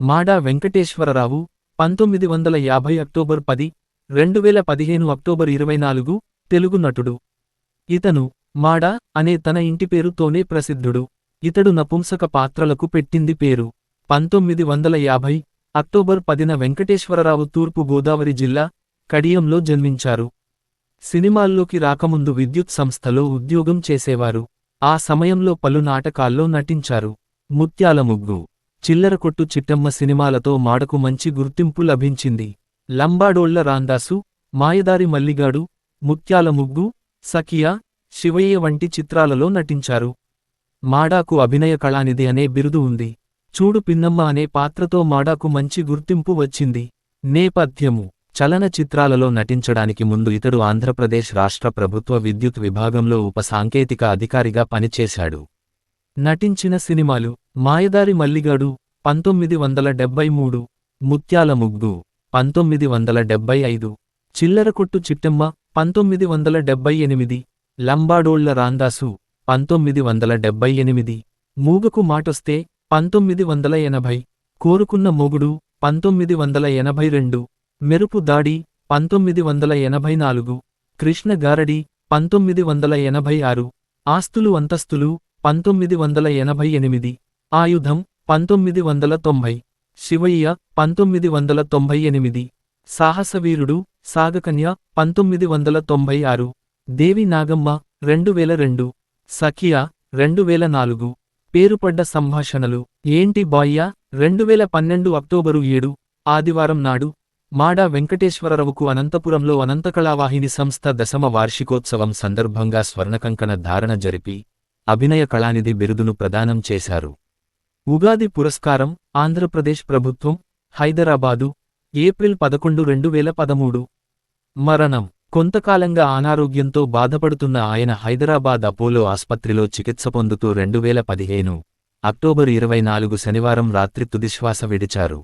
మాడా Venkateswararao 1950 October 10, 2015 October 24 Telugu నటుడు. ఇతను మాడా అనే తన ఇంటి పేరుతోనే ప్రసిద్ధుడు. ఇతడు నపుంసక పాత్రలకు పెట్టింది పేరు. 1950 అక్టోబర్ 10న వెంకటేశ్వరరావు తూర్పు గోదావరి జిల్లా కడియంలో జన్మించారు. సినిమాల్లోకి రాకముందు విద్యుత్ సంస్థలో ఉద్యోగం చేసేవారు. ఆ సమయంలో పలు నాటకాల్లో నటించారు. ముత్యాల ముగ్గు, చిల్లరకొట్టు చిట్టమ్మ సినిమాలతో మాడకు మంచి గుర్తింపు లభించింది. లంబాడోళ్ల రాందాసు, మాయదారి మల్లిగాడు, ముత్యాల ముగ్గు, సఖియా, శివయ్య వంటి చిత్రాలలో నటించారు. మాడాకు అభినయ కళానిధి అనే బిరుదు ఉంది. చూడు పిన్నమ్మ అనే పాత్రతో మాడాకు మంచి గుర్తింపు వచ్చింది. నేపథ్యము: చలన చిత్రాలలో నటించడానికి ముందు ఇతడు ఆంధ్రప్రదేశ్ రాష్ట్ర ప్రభుత్వ విద్యుత్ విభాగంలో ఉప సాంకేతిక అధికారిగా పనిచేశాడు. నటించిన సినిమాలు: మాయదారి మల్లిగాడు 1973, ముత్యాల ముగ్గు 1975, చిల్లరకొట్టు చిట్టమ్మ 1978, లంబాడోళ్ల రాందాసు 1978, మూగకు మాటొస్తే 1980, కోరుకున్న మొగుడు 1982, మెరుపు దాడి 1984, కృష్ణ గారడి 1986, ఆస్తులు అంతస్తులు 1988, ఆయుధం 1990, శివయ్య 1998, సాహసవీరుడు సాగకన్య 1996, దేవి నాగమ్మ 2002, సఖియా 2004, పేరుపడ్డ సంభాషణలు ఏంటి బాయ్యా 2012 అక్టోబరు 7 ఆదివారం నాడు మాడా వెంకటేశ్వరరావుకు అనంతపురంలో అనంతకళావాహిని సంస్థ 10వ వార్షికోత్సవం సందర్భంగా స్వర్ణకంకణ ధారణ జరిపి అభినయ కళానిధి బిరుదును ప్రదానం చేశారు. ఉగాది పురస్కారం ఆంధ్రప్రదేశ్ ప్రభుత్వం, హైదరాబాదు, ఏప్రిల్ 11, 2013. మరణం: కొంతకాలంగా అనారోగ్యంతో బాధపడుతున్న ఆయన హైదరాబాద్ అపోలో ఆస్పత్రిలో చికిత్స పొందుతూ 2015 అక్టోబర్ 24 శనివారం రాత్రి తుదిశ్వాస విడిచారు.